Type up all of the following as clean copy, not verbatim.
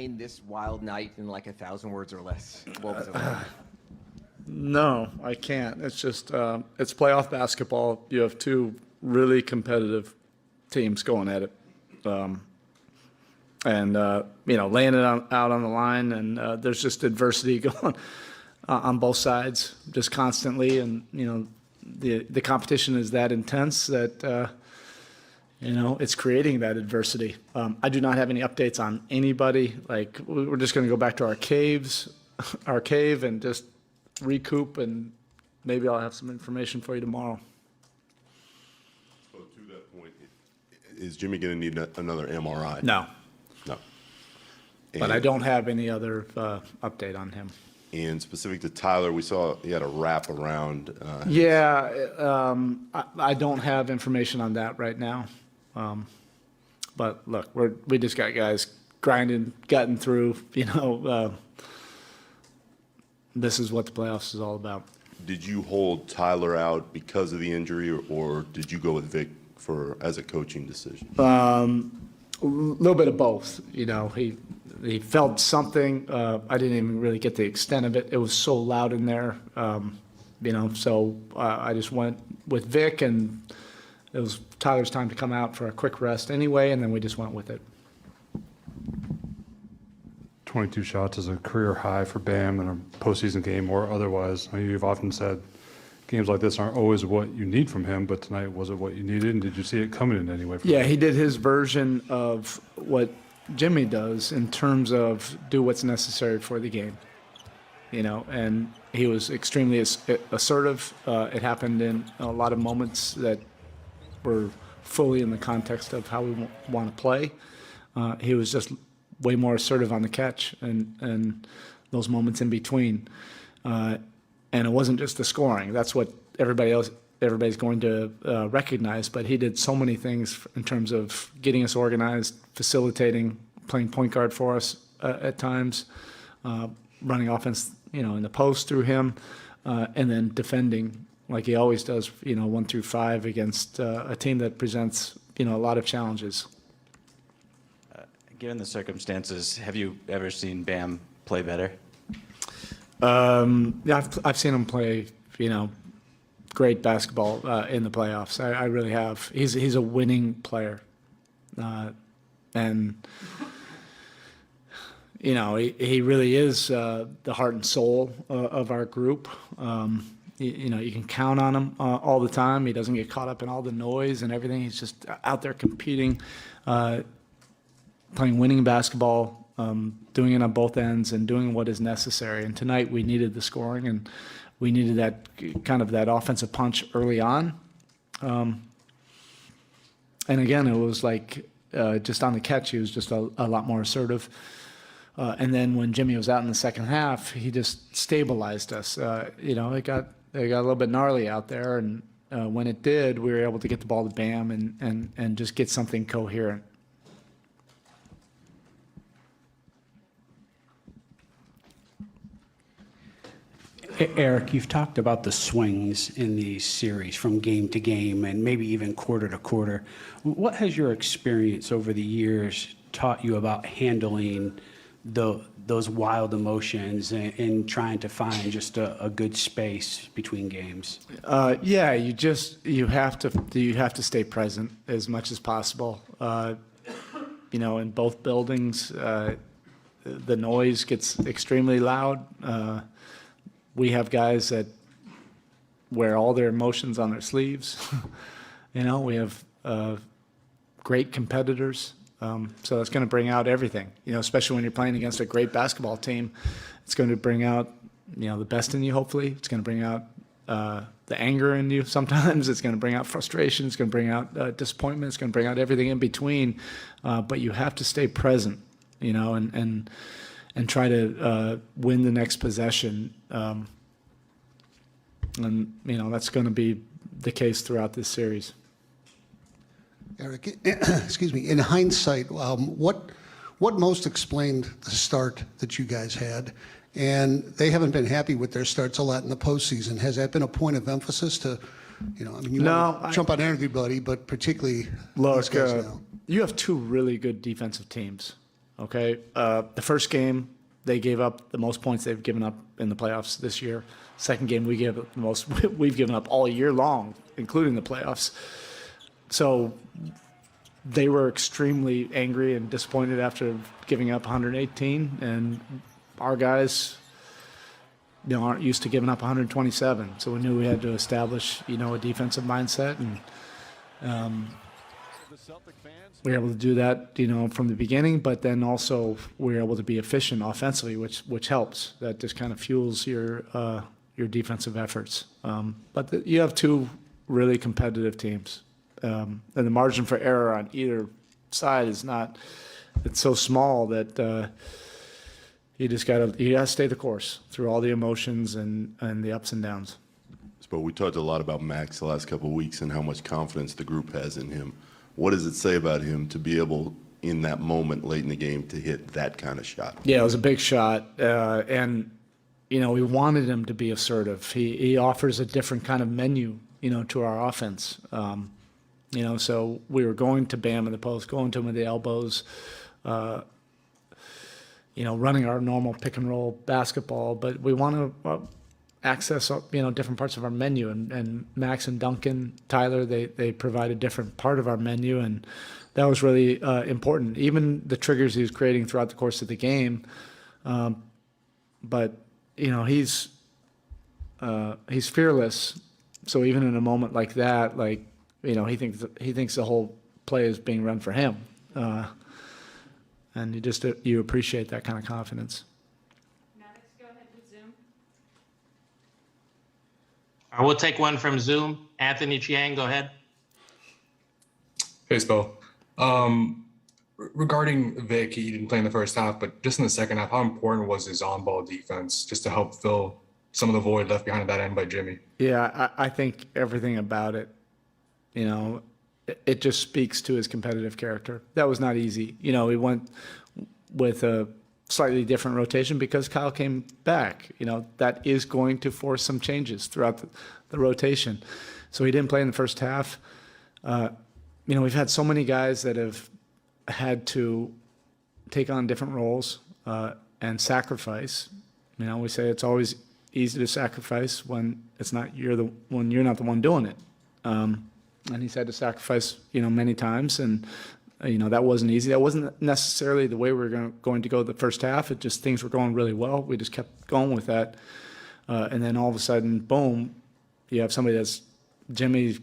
explain this wild night in like 1,000 words or less? What was it like? No, I can't. It's just it's playoff basketball. You have two really competitive teams going at it, and laying it out on the line. And there's just adversity going on both sides, just constantly. And the competition is that intense that it's creating that adversity. I do not have any updates on anybody. Like, we're just going to go back to our cave, and just recoup, and maybe I'll have some information for you tomorrow. So to that point, is Jimmy going to need another MRI? No, No. but I don't have any other update on him. And specific to Tyler, we saw he had a wrap around. I don't have information on that right now. But look, we just got guys grinding, getting through. This is what the playoffs is all about. Did you hold Tyler out because of the injury, or did you go with Vic as a coaching decision? A little bit of both. He felt something. I didn't even really get the extent of it. It was so loud in there. So I just went with Vic, and it was Tyler's time to come out for a quick rest anyway, and then we just went with it. 22 shots is a career high for Bam in a postseason game or otherwise. You've often said games like this aren't always what you need from him, but tonight was it what you needed? And did you see it coming in any way? Yeah, he did his version of what Jimmy does in terms of do what's necessary for the game. And he was extremely assertive. It happened in a lot of moments that were fully in the context of how we want to play. He was just way more assertive on the catch and those moments in between. And it wasn't just the scoring. That's what everybody's going to recognize. But he did so many things in terms of getting us organized, facilitating, playing point guard for us at times, running offense, in the post through him, and then defending like he always does, 1 through 5 against a team that presents, a lot of challenges. Given the circumstances, have you ever seen Bam play better? Yeah, I've seen him play, great basketball in the playoffs. I really have. He's a winning player, and he really is the heart and soul of our group. You can count on him all the time. He doesn't get caught up in all the noise and everything. He's just out there competing, playing winning basketball, doing it on both ends and doing what is necessary. And tonight we needed the scoring, and we needed that offensive punch early on. And again, it was like just on the catch, he was just a lot more assertive. And then when Jimmy was out in the second half, he just stabilized us. It got a little bit gnarly out there, and when it did, we were able to get the ball to Bam and just get something coherent. Erik, you've talked about the swings in these series from game to game and maybe even quarter to quarter. What has your experience over the years taught you about handling those wild emotions and trying to find just a good space between games? Yeah, you have to stay present as much as possible. In both buildings, the noise gets extremely loud. We have guys that wear all their emotions on their sleeves. We have great competitors. So it's going to bring out everything, especially when you're playing against a great basketball team. It's going to bring out, the best in you, hopefully. It's going to bring out the anger in you sometimes. It's going to bring out frustration. It's going to bring out disappointment. It's going to bring out everything in between. But you have to stay present, and try to win the next possession. And that's going to be the case throughout this series. Erik, excuse me, in hindsight, what most explained the start that you guys had? And they haven't been happy with their starts a lot in the postseason. Has that been a point of emphasis to, jump on everybody, but particularly these guys now? You have two really good defensive teams. Okay, the first game they gave up the most points they've given up in the playoffs this year. Second game we gave up the most we've given up all year long, including the playoffs. So they were extremely angry and disappointed after giving up 118, and our guys, aren't used to giving up 127. So we knew we had to establish, a defensive mindset, and we were able to do that, from the beginning. But then also we were able to be efficient offensively, which helps. That just kind of fuels your defensive efforts. But you have two really competitive teams, and the margin for error on either side is not. It's so small that. You gotta stay the course through all the emotions and the ups and downs. But we talked a lot about Max the last couple of weeks and how much confidence the group has in him. What does it say about him to be able, in that moment late in the game, to hit that kind of shot? Yeah, it was a big shot, and we wanted him to be assertive. He offers a different kind of menu, to our offense. So we were going to Bam in the post, going to him with the elbows. Running our normal pick and roll basketball, but we want to access, different parts of our menu. And Max and Duncan, Tyler, they provide a different part of our menu, and that was really important. Even the triggers he was creating throughout the course of the game, but he's fearless. So even in a moment like that, he thinks the whole play is being run for him. And you appreciate that kind of confidence. Maddox, go ahead with Zoom. All right, we'll take one from Zoom. Anthony Chiang, go ahead. Hey, Spel. Regarding Vic, he didn't play in the first half, but just in the second half, how important was his on-ball defense just to help fill some of the void left behind at that end by Jimmy? Yeah, I think everything about it, it just speaks to his competitive character. That was not easy. We went with a slightly different rotation because Kyle came back. That is going to force some changes throughout the rotation. So he didn't play in the first half. We've had so many guys that have had to take on different roles and sacrifice. We say it's always easy to sacrifice when you're not the one doing it. And he's had to sacrifice, many times, and that wasn't easy. That wasn't necessarily the way we were going to go the first half. It just things were going really well. We just kept going with that, and then all of a sudden, boom, you have somebody Jimmy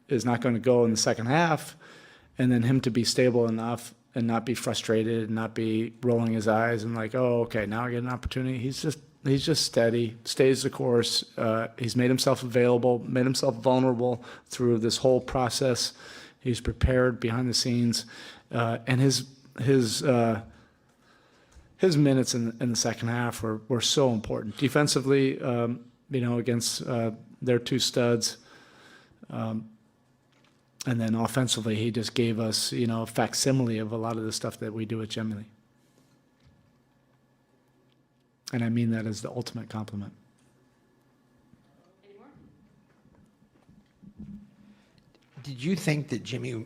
is not going to go in the second half, and then him to be stable enough and not be frustrated and not be rolling his eyes and oh, okay, now I get an opportunity. He's just steady, stays the course. He's made himself available, made himself vulnerable through this whole process. He's prepared behind the scenes, and his minutes in the second half were so important defensively. Against their two studs, and then offensively, he just gave us a facsimile of a lot of the stuff that we do at Gemini. And I mean that as the ultimate compliment. Any more? Did you think that Jimmy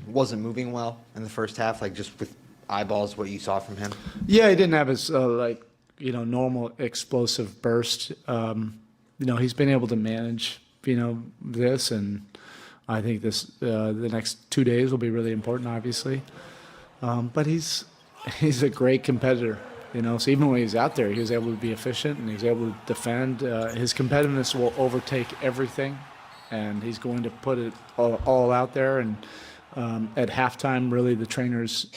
wasn't moving well in the first half, just with eyeballs, what you saw from him? Yeah, he didn't have his normal explosive burst. He's been able to manage this, and I think the next 2 days will be really important, obviously. But he's a great competitor. So even when he's out there, he was able to be efficient and he's able to defend. His competitiveness will overtake everything, and he's going to put it all out there. And at halftime, really, the trainers,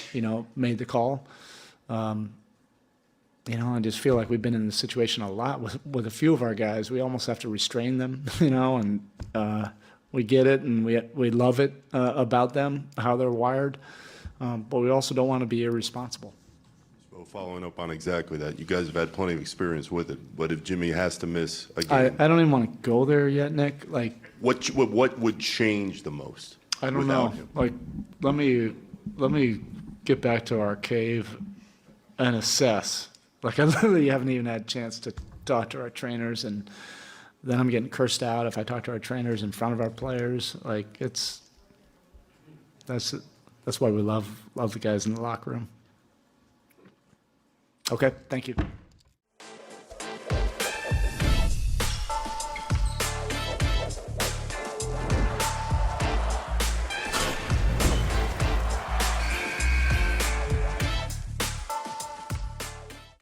made the call. I just feel like we've been in this situation a lot with a few of our guys. We almost have to restrain them, and we get it and we love it about them, how they're wired, but we also don't want to be irresponsible. Well, following up on exactly that, you guys have had plenty of experience with it, but if Jimmy has to miss a game, I don't even want to go there yet, Nick. what would change the most? I don't know. Let me get back to our cave and assess. I literally haven't even had a chance to talk to our trainers, and then I'm getting cursed out if I talk to our trainers in front of our players. That's why we love the guys in the locker room. Okay, thank you.